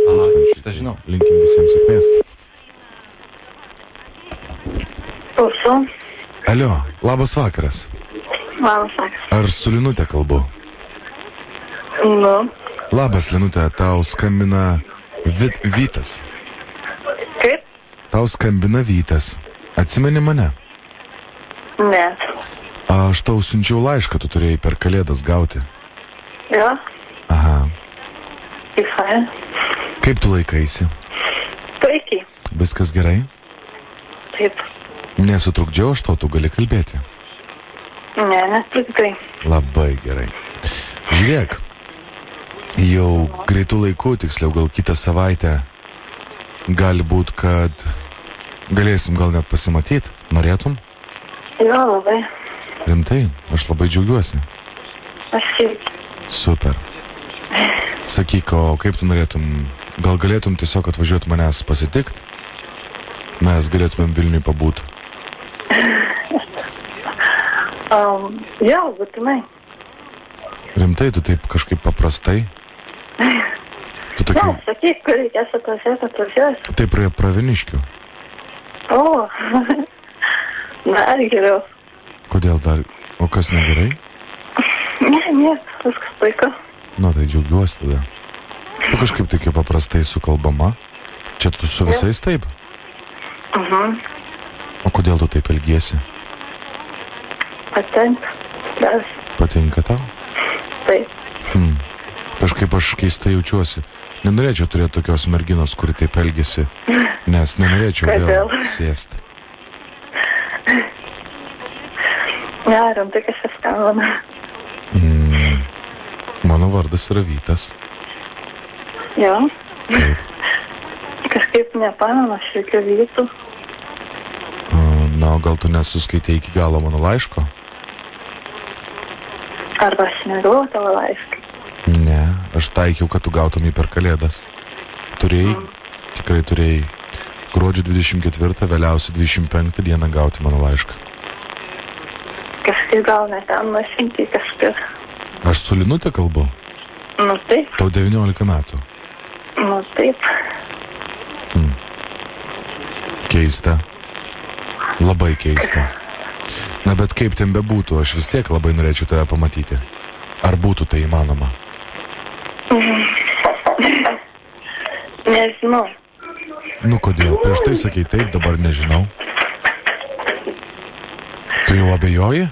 Šitą žinau. Linkim visiems sėkmės. Klausu. Alio, labas vakaras. Labas vakaras. Ar su Linute kalbu? Nu, Labas, Linute, tau skambina Vytas. kaip? Tau skambina Vytas. Atsimeni mane? Ne. Aš tau siunčiau laišką, tu turėjai per Kalėdas gauti. Jo, Aha. kaip fain. Kaip tu laikaisi? Puikiai. Viskas gerai? Taip. Nesutrukdžiau aš tau, tu gali kalbėti. Ne, netrukdai. Labai gerai. Žiūrėk, jau greitų laikų, tiksliau gal kitą savaitę, gali būt, kad galėsim gal net pasimatyti. Norėtum? Jo, labai. Rimtai, aš labai džiaugiuosi. Aš šiaip. Super. Sakyk, o kaip tu norėtum, gal galėtum tiesiog atvažiuoti manęs pasitikt? Mes galėtumėm Vilniui pabūt. Jo, būtinai. Rimtai, tu taip kažkaip paprastai? Tu Jo, tokiu... sakyk, kur reikės atvažiuosiu. Taip prie Praviniškių. O, dar geriau. Kodėl dar? O kas negerai? Ne, viskas puiku. Nu, tai džiaugiuosi tada. Tu kažkaip taip paprastai sukalbama. Čia tu su visais taip? O kodėl tu taip elgiesi? Patenka. Dar. Patinka tau? Taip. Kažkaip aš keistai jaučiuosi. Nenorėčiau turėti tokios merginos, kuri taip elgiasi, nes nenorėčiau Kodėl? vėl sėsti. Ne, rimtai kažkas skambina. Mano vardas yra Vytas. Jo. Taip. Kažkaip nepamenu, aš jokių Vytų. Na, o gal tu nesuskaitei iki galo mano laiško? Arba aš negavau tavo laišką. Ne, aš taikiau, kad tu gautum jį per Kalėdas. Turėjai, tikrai turėjai gruodžio 24, vėliausiai 25 dieną gauti mano laišką. Kažkaip gal net ten nušinti kažkur. Aš su Linute kalbu? Nu taip, Tau 19 metų. nu taip. Keista. Labai keista. Na, bet kaip ten bebūtų, aš vis tiek labai norėčiau tave pamatyti. Ar būtų tai įmanoma? Nežinau. Nu, kodėl? Prieš tai sakei taip, dabar nežinau. Tu jau abejoji?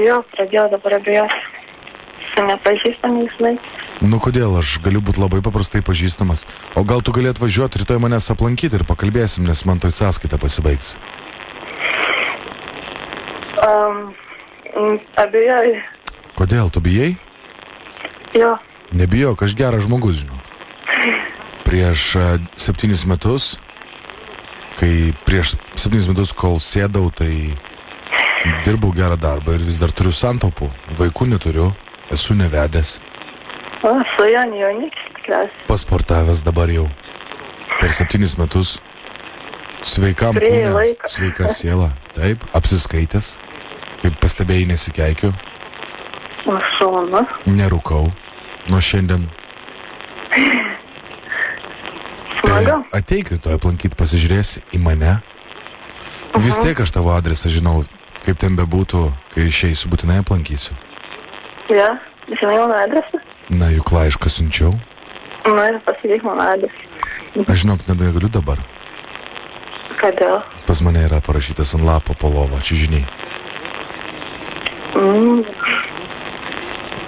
Jo, pradėjau dabar abejoti. Su nepažįstamais žinai. Nu, kodėl? Aš galiu būti labai paprastai pažįstamas. O gal tu gali atvažiuoti rytoj manęs aplankyti ir pakalbėsim, nes man toj sąskaita pasibaigs. Abejoju. Kodėl? Tu bijai? Jo. Nebijok, aš geras žmogus, žinau. Prieš 7 metus, kol sėdau, tai dirbau gerą darbą ir vis dar turiu santaupų. Vaikų neturiu, esu nevedęs. O, svajonė jaunikis tikriausiai. Pasportavęs dabar jau. Per 7 metus. Sveikam Turėjai kūne, laiką. sveika siela. Taip, apsiskaitęs. Kaip pastebėjai, nesikeikiu. Nu, šaunu. Nerūkau. Nuo šiandien. Smagu. Ateik rytoj aplankyti, pasižiūrėsi į mane. Vis tiek aš tavo adresą žinau. Kaip ten bebūtų, kai išeisiu, būtinai aplankysiu. Jo, žinai mano adresą? Na, juk laišką siunčiau. Nu, ir pasakyk mano adresą. Aš žinok, negaliu dabar. Kodėl? Pas mane yra parašytas ant lapo po lova, čiužiniai.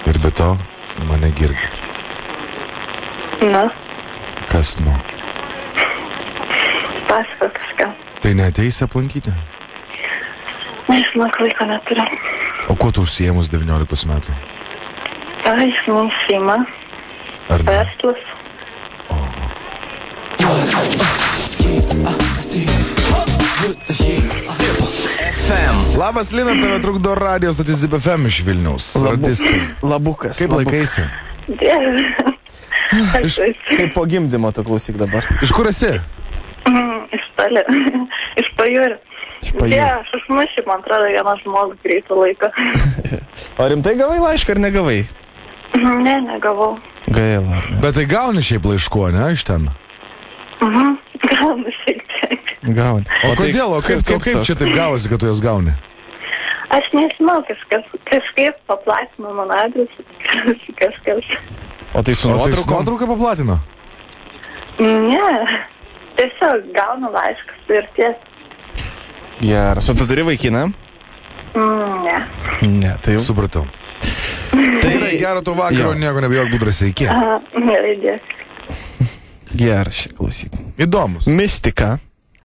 Ir be to, mane girdi. Nu, Kas nu? pasako kažką. Tai neateisi aplankyti? Nežinau, laiko neturiu. O kuo tu užsiėmus 19 metų? Ai, mums šeima, Ar ne? verslas. Labas, Lina, tave trukdo radijos stotis Zip FM iš Vilniaus. Radistas. Labukas. Kaip laikaisi? Dieve. Kaip po gimdymo tu klausyk dabar. Iš kur esi? Iš toli. Iš pajūrio. Iš pajūrio. Ne, aš užmušiu, man atrodo, vieną žmogų greitą laiką. O rimtai gavai laišką ar negavai? Ne, negavau. Gaila. Bet tai gauni šiaip laiško, ne, iš ten? Gaunu šiek tiek. Gauni. O kodėl, kaip čia taip gavosi, kad tu jas gauni? Aš nežinau, kažkaip paplatino mano adresą, kažkas. O tai su nuotraukom? Nuotrauką paplatino? Ne, tiesiog gaunu laiškas ir ties. Geras. O tu turi vaikiną? Ne. Ne, tai jau. Supratau. Tai gerai, gero to vakaro, nieko nebijok, Budras, iki. Gerai, dėkui. Geras, klausyk. Įdomus. Mistika.